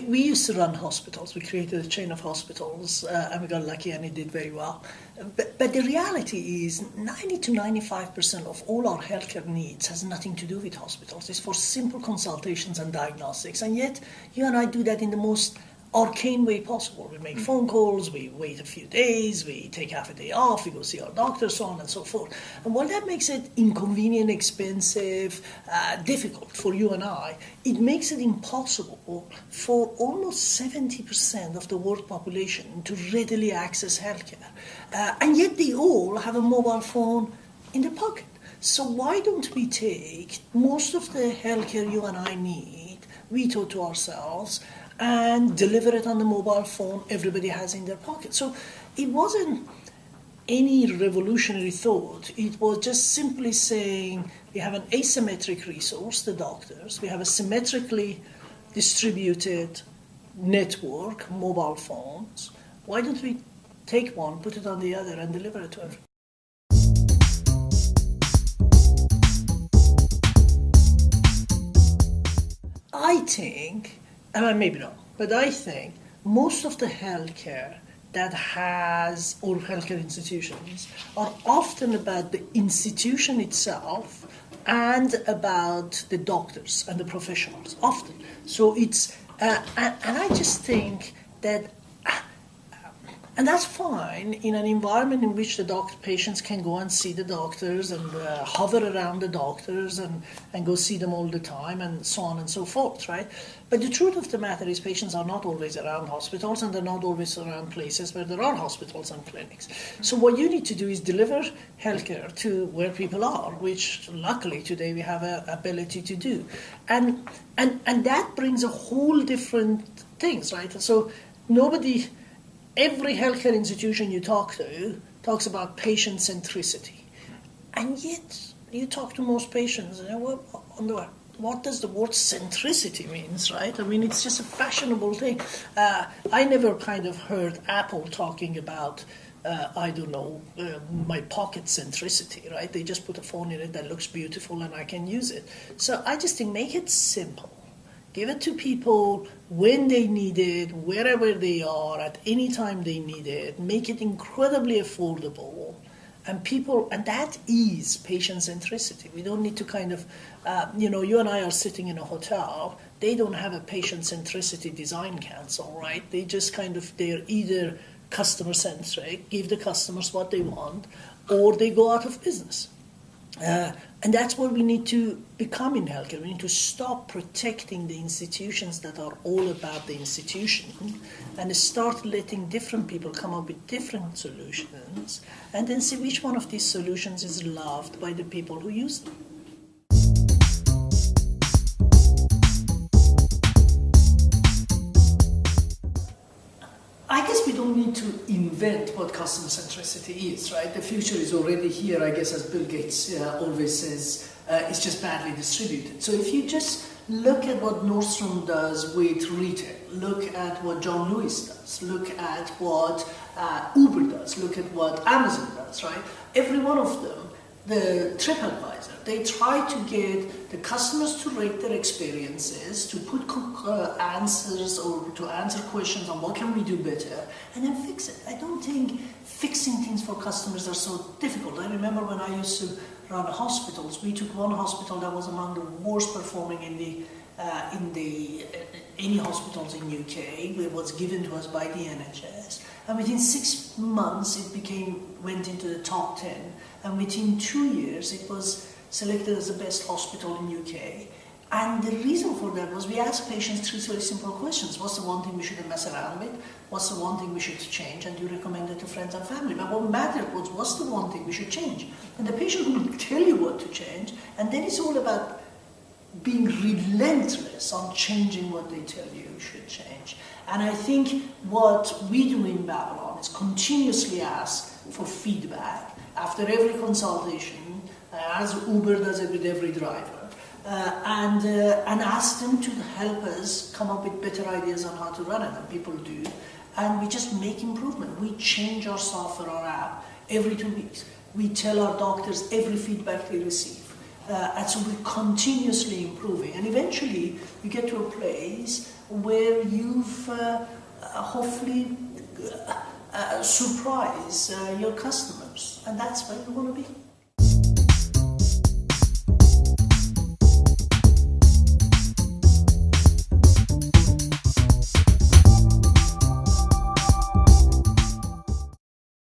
we used to run hospitals. We created a chain of hospitals, and we got lucky, and it did very well. But the reality is 90 to 95% of all our healthcare needs has nothing to do with hospitals. It's for simple consultations and diagnostics. And yet, you and I do that in the most arcane way possible. We make phone calls, we wait a few days, we take half a day off, we go see our doctor, so on and so forth. And while that makes it inconvenient, expensive, difficult for you and I, it makes it impossible for almost 70% of the world population to readily access healthcare. And yet they all have a mobile phone in their pocket. So why don't we take most of the healthcare you and I need, we thought to ourselves, and deliver it on the mobile phone everybody has in their pocket. So it wasn't any revolutionary thought. It was just simply saying we have an asymmetric resource, the doctors. We have a symmetrically distributed network, mobile phones. Why don't we take one, put it on the other, and deliver it to everyone? I think, and maybe not, but I think most of the healthcare that has, or healthcare institutions, are often about the institution itself and about the doctors and the professionals, often. So it's, and I just think that, and that's fine in an environment in which the patients can go and see the doctors and hover around the doctors and go see them all the time and so on and so forth, right? But the truth of the matter is patients are not always around hospitals, and they're not always around places where there are hospitals and clinics. So what you need to do is deliver healthcare to where people are, which luckily today we have an ability to do. And that brings a whole different things, right? So every healthcare institution you talk to talks about patient centricity. And yet, you talk to most patients, and what does the word centricity means, right? I mean, it's just a fashionable thing. I never kind of heard Apple talking about, my pocket centricity, right? They just put a phone in it that looks beautiful and I can use it. So I just think make it simple. Give it to people when they need it, wherever they are, at any time they need it. Make it incredibly affordable. And that is patient centricity. We don't need to kind of, you and I are sitting in a hotel. They don't have a patient centricity design council, right? They just they're either customer-centric, give the customers what they want, or they go out of business. And that's what we need to become in healthcare. We need to stop protecting the institutions that are all about the institution and start letting different people come up with different solutions and then see which one of these solutions is loved by the people who use them. I guess we don't need to invent what customer centricity is, right? The future is already here, I guess, as Bill Gates always says, it's just badly distributed. So if you just look at what Nordstrom does with retail, look at what John Lewis does, look at what Uber does, look at what Amazon does, right? Every one of them, the TripAdvisor, they try to get the customers to rate their experiences, to put answers or to answer questions on what can we do better, and then fix it. I don't think fixing things for customers are so difficult. I remember when I used to run hospitals, we took one hospital that was among the worst performing in any hospitals in UK. It was given to us by the NHS, and within 6 months it went into the top 10, and within 2 years it was selected as the best hospital in UK. And the reason for that was we asked patients 3 very simple questions. What's the one thing we shouldn't mess around with? What's the one thing we should change? And do you recommend it to friends and family? But what mattered was, what's the one thing we should change? And the patient will tell you what to change, and then it's all about being relentless on changing what they tell you should change. And I think what we do in Babylon is continuously ask for feedback after every consultation, as Uber does it with every driver, and ask them to help us come up with better ideas on how to run it, and people do. And we just make improvement. We change our software, our app, every 2 weeks. We tell our doctors every feedback they receive. And so we're continuously improving. And eventually you get to a place where you've hopefully surprised your customers. And that's where you want to be.